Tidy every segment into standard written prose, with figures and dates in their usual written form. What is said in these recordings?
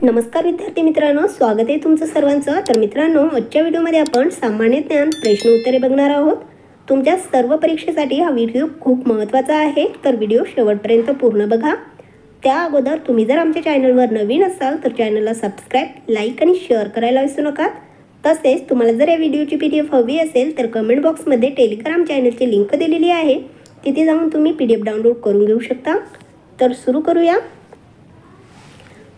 नमस्कार विद्यार्थी मित्रांनो, स्वागत आहे तुमचं सर्वांचं। तर मित्रांनो, आजच्या व्हिडिओमध्ये आपण सामान्य ज्ञान प्रश्न उत्तरे बघणार आहोत। तुमच्या सर्व परीक्षेसाठी हा व्हिडिओ खूप महत्त्वाचा आहे, तर व्हिडिओ शेवटपर्यंत पूर्ण बघा। त्या अगोदर तुम्ही जर आमच्या चॅनलवर नवीन असाल तर चॅनलला सबस्क्राइब, लाईक आणि शेअर करायला विसरू नका। तसेच तुम्हाला जर या व्हिडिओची PDF हवी असेल तर कमेंट बॉक्समध्ये टेलिग्राम चॅनलची लिंक दिलेली आहे, तिथे जाऊन तुम्ही PDF डाउनलोड करून घेऊ शकता। तर सुरू करूया।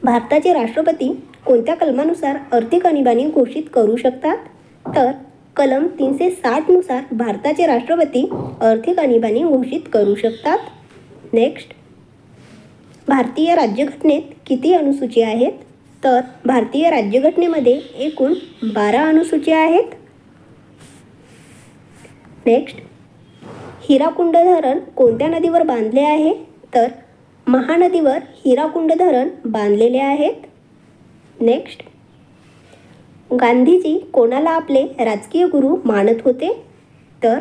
भारताचे राष्ट्रपती कोणत्या कलमानुसार आर्थिक आणीबाणी घोषित करू शकतात? तर कलम 360 नुसार भारताचे राष्ट्रपती आर्थिक आणीबाणी घोषित करू शकतात। नेक्स्ट, भारतीय राज्यघटनेत किती अनुसूची आहेत? तर भारतीय राज्यघटनेमध्ये एकूण 12 अनुसूची आहेत। नेक्स्ट, हिराकुंड धरण कोणत्या नदीवर बांधले आहे? तर महानदीवर हिराकुंड धरण बांधलेले आहेत। नेक्स्ट, गांधीजी कोणाला आपले राजकीय गुरु मानत होते? तर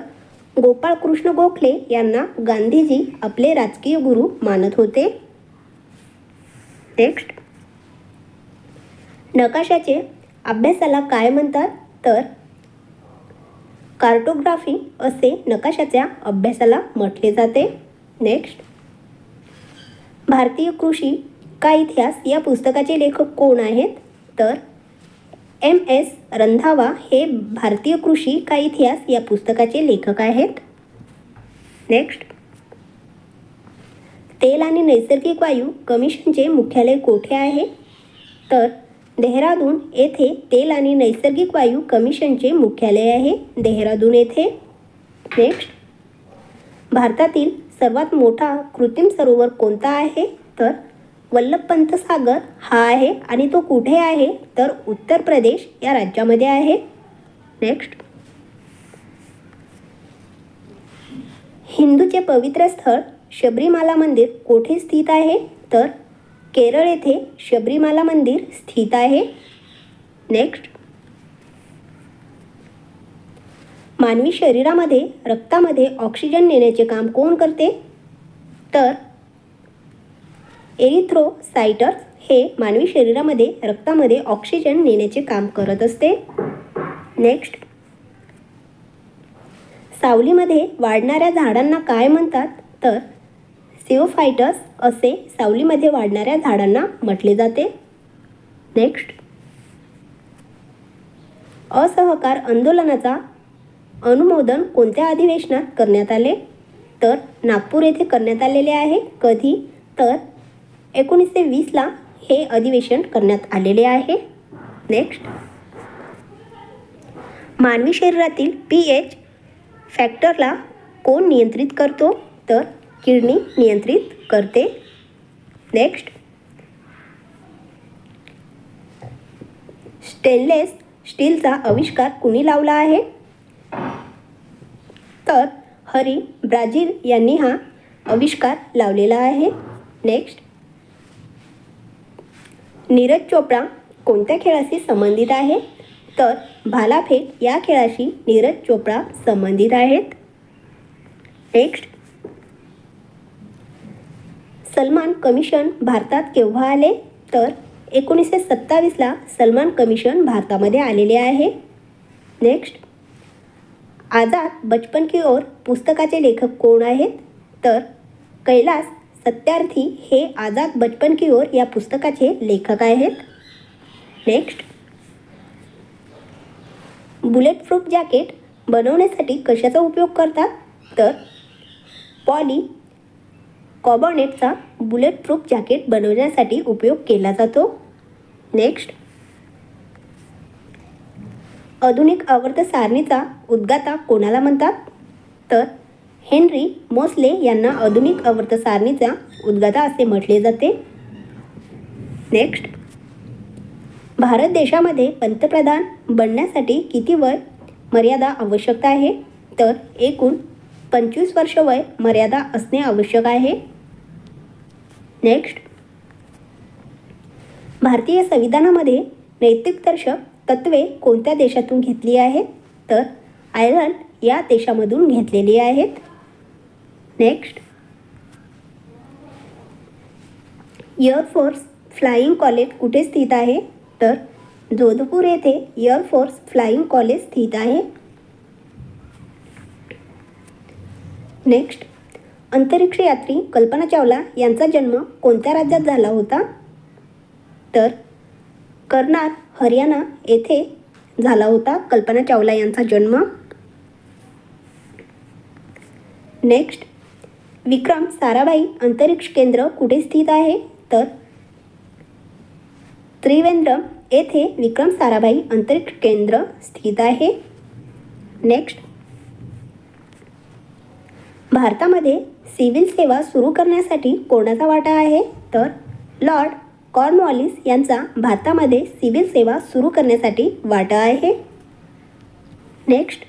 गोपाळकृष्ण गोखले यांना गांधीजी आपले राजकीय गुरु मानत होते। नेक्स्ट, नकाशाचे अभ्यासाला काय म्हणतात? तर कार्टोग्राफी असे नकाशाच्या अभ्यासाला म्हटले जाते। नेक्स्ट, भारतीय कृषी का इतिहास या पुस्तकाचे लेखक कोण आहेत? तर MS रंधावा हे भारतीय कृषी का इतिहास या पुस्तकाचे लेखक आहेत। नेक्स्ट, तेल आणि नैसर्गिक वायू कमिशनचे मुख्यालय कोठे आहे? तर देहरादून येथे तेल आणि नैसर्गिक वायू कमिशनचे मुख्यालय आहे, देहरादून येथे। नेक्स्ट, भारतातील सर्वात मोठा कृत्रिम सरोवर कोणता आहे? तर वल्लभपंत सागर हा आहे आणि तो कुठे आहे? तर उत्तर प्रदेश या राज्यामध्ये आहे। नेक्स्ट, हिंदूचे पवित्र स्थळ शबरीमाला मंदिर कोठे स्थित आहे? तर केरळ येथे शबरीमाला मंदिर स्थित आहे। नेक्स्ट, मानवी शरीरामध्ये रक्तामध्ये ऑक्सिजन नेण्याचे काम कोण करते? तर एरिथ्रोसाइट्स हे मानवी शरीरामध्ये रक्तामध्ये ऑक्सिजन नेण्याचे काम करत असते। नेक्स्ट, सावलीमध्ये वाढणाऱ्या झाडांना काय म्हणतात? तर सिओफाइट्स असे सावलीमध्ये वाढणाऱ्या झाडांना म्हटले जाते। नेक्स्ट, असहकार आंदोलनाचा अनुमोदन कोणत्या अधिवेशनात करण्यात आले? तर नागपूर येथे करण्यात आलेले आहे। कधी? तर 1920ला हे अधिवेशन करण्यात आलेले आहे। नेक्स्ट, मानवी शरीरातील pH फॅक्टरला कोण नियंत्रित करतो? तर किडनी नियंत्रित करते। नेक्स्ट, स्टेनलेस स्टीलचा आविष्कार कुणी लावला आहे? तर हरी ब्राझील यांनी हा आविष्कार लावलेला आहे। नेक्स्ट, नीरज चोप्रा कोणत्या खेळाशी संबंधित आहे? तर भालाफेक या खेळाशी नीरज चोप्रा संबंधित आहेत। नेक्स्ट, सलमान कमिशन भारतात केव्हा आले? तर 1927ला सलमान कमिशन भारतामध्ये आलेले आहे। नेक्स्ट, आजाद बचपन की ओर पुस्तकाचे लेखक कोण आहेत? तर कैलास सत्यार्थी हे आजाद बचपन की ओर या पुस्तकाचे लेखक आहेत। नेक्स्ट, बुलेट प्रूफ जॅकेट बनवण्यासाठी कशाचा उपयोग करतात? तर पॉलीकार्बोनेटचा बुलेट प्रूफ जॅकेट बनवण्यासाठी उपयोग केला जातो। नेक्स्ट, आधुनिक आवर्त सारणीचा उद्गाता कोणाला म्हणतात? तर हेनरी मोसले यांना आधुनिक आवर्त सारणीचा उद्गाता असे म्हटले जाते। नेक्स्ट, भारत देशामध्ये पंतप्रधान बनण्यासाठी किती वय मर्यादा आवश्यक आहे? तर एकूण 25 वर्ष वय मर्यादा असणे आवश्यक आहे। नेक्स्ट, भारतीय संविधानामध्ये नैतिकदर्शक तत्त्वे कोणत्या देशातून घेतली आहेत? तर आयर्लंड या देशामधून घेतलेली आहेत। नेक्स्ट, एअरफोर्स फ्लाइंग कॉलेज कुठे स्थित आहे? तर जोधपूर येथे एअरफोर्स फ्लाइंग कॉलेज स्थित आहे. नेक्स्ट, अंतरिक्ष यात्री कल्पना चावला यांचा जन्म कोणत्या राज्यात झाला होता? तर कर्नाल, हरियाणा येथे झाला होता कल्पना चावला यांचा जन्म. नेक्स्ट, विक्रम साराभाई अंतरिक्ष केंद्र कुठे स्थित आहे? तर त्रिवेंद्रम येथे विक्रम साराभाई अंतरिक्ष केंद्र स्थित आहे. नेक्स्ट, भारतामध्ये सिव्हिल सेवा सुरू करण्यासाठी कोणाचा वाटा आहे? तर लॉर्ड कॉर्नवॉलिस यांचा भारतामध्ये सिव्हिल सेवा सुरू करण्यासाठी वाटा आहे. नेक्स्ट,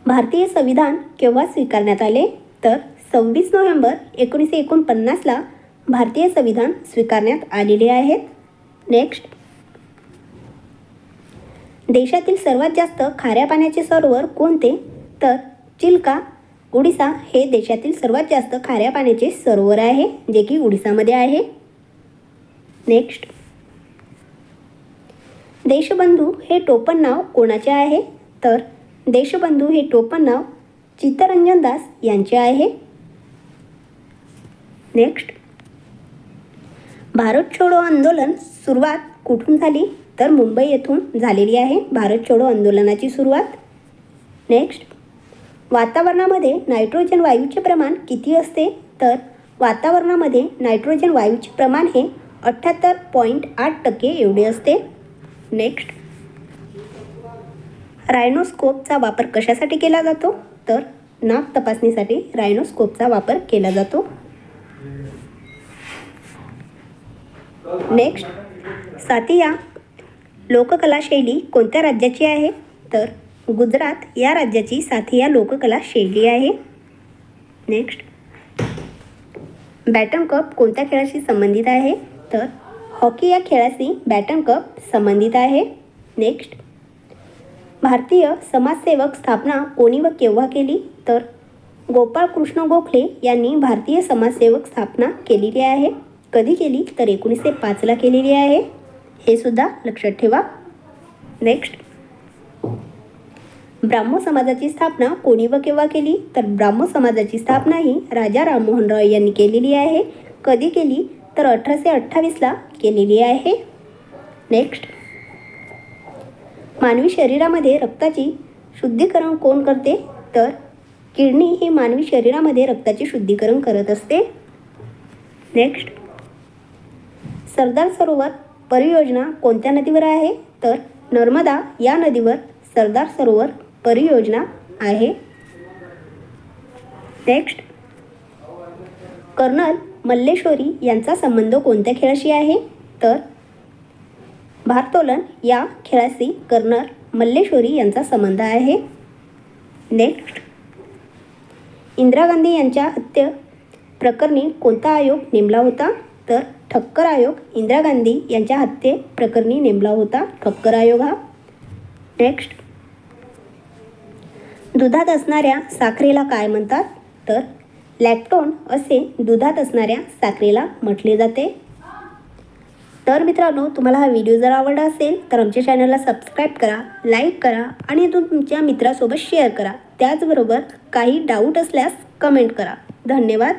भारतीय संविधान केव्हा स्वीकारण्यात आले? तर 26 नोव्हेंबर 1949ला भारतीय संविधान स्वीकारण्यात आलेले आहेत. नेक्स्ट, देशातील सर्वात जास्त खाऱ्या पाण्याचे सरोवर कोणते? तर चिल्का, ओडिसा हे देशातील सर्वात जास्त खाऱ्या पाण्याचे सरोवर आहे, जे की ओडिसामध्ये आहे. नेक्स्ट, देशबंधू हे टोपण नाव कोणाचे आहे? तर देशबंधू हे टोपण नाव चित्तरंजन दास यांचे आहे. नेक्स्ट, भारत छोडो आंदोलन सुरुवात कुठून झाली? तर मुंबई येथून झालेली आहे भारत छोडो आंदोलनाची सुरुवात. नेक्स्ट, वातावरणामध्ये नायट्रोजन वायूचे प्रमाण किती असते? तर वातावरणामध्ये नायट्रोजन वायूचे प्रमाण हे 78.8% एवढे असते. नेक्स्ट, रायनोस्कोपचा वापर कशासाठी केला जातो? तर नाक तपासणीसाठी रायनोस्कोपचा वापर केला जातो. नेक्स्ट, सातिया लोककला शैली कोणत्या राज्याची आहे? तर गुजरात या राज्याची साथिया लोककला शैली आहे. नेक्स्ट, बॅटन कप कोणत्या खेळाशी संबंधित आहे? तर हॉकी या खेळाशी बॅटन कप संबंधित आहे. नेक्स्ट, भारतीय समाजसेवक स्थापना कोणी व केव्हा केली? तर गोपाळ कृष्ण गोखले यांनी भारतीय समाजसेवक स्थापना केलेली आहे. कधी केली? तर 1905ला केलेली आहे. हे सुद्धा लक्षात ठेवा. नेक्स्ट, ब्राह्मो समाजाची स्थापना कोणी व केव्हा केली? तर ब्राह्मो समाजाची स्थापना ही राजा राममोहन रॉय यांनी केलेली आहे. कधी केली? तर 1828ला केलेली आहे. नेक्स्ट, मानवी शरीरामध्ये रक्ताची शुद्धीकरण कोण करते? तर किडनी ही मानवी शरीरामध्ये रक्ताचे शुद्धीकरण करत असते. नेक्स्ट, सरदार सरोवर परियोजना कोणत्या नदीवर आहे? तर नर्मदा या नदीवर सरदार सरोवर परियोजना आहे. नेक्स्ट, कर्नल मल्लेश्वरी यांचा संबंध कोणत्या खेळाशी आहे? तर भारोत्तोलन या खेळाशी कर्नल मल्लेश्वरी यांचा संबंध आहे. नेक्स्ट, इंदिरा गांधी यांच्या हत्ये प्रकरणी कोणता आयोग नेमला होता? तर ठक्कर आयोग इंदिरा गांधी यांच्या हत्ये प्रकरणी नेमला होता, ठक्कर आयोग हा. नेक्स्ट, दुधात असणाऱ्या साखरेला काय म्हणतात? तर लॅक्टोन असे दुधात असणाऱ्या साखरेला म्हटले जाते. तर मित्रांनो, तुम्हाला हा व्हिडिओ जर आवडला असेल तर आमच्या चॅनलला सबस्क्राईब करा, लाईक करा आणि तो तुमच्या मित्रासोबत शेअर करा. त्याचबरोबर काही डाऊट असल्यास कमेंट करा. धन्यवाद.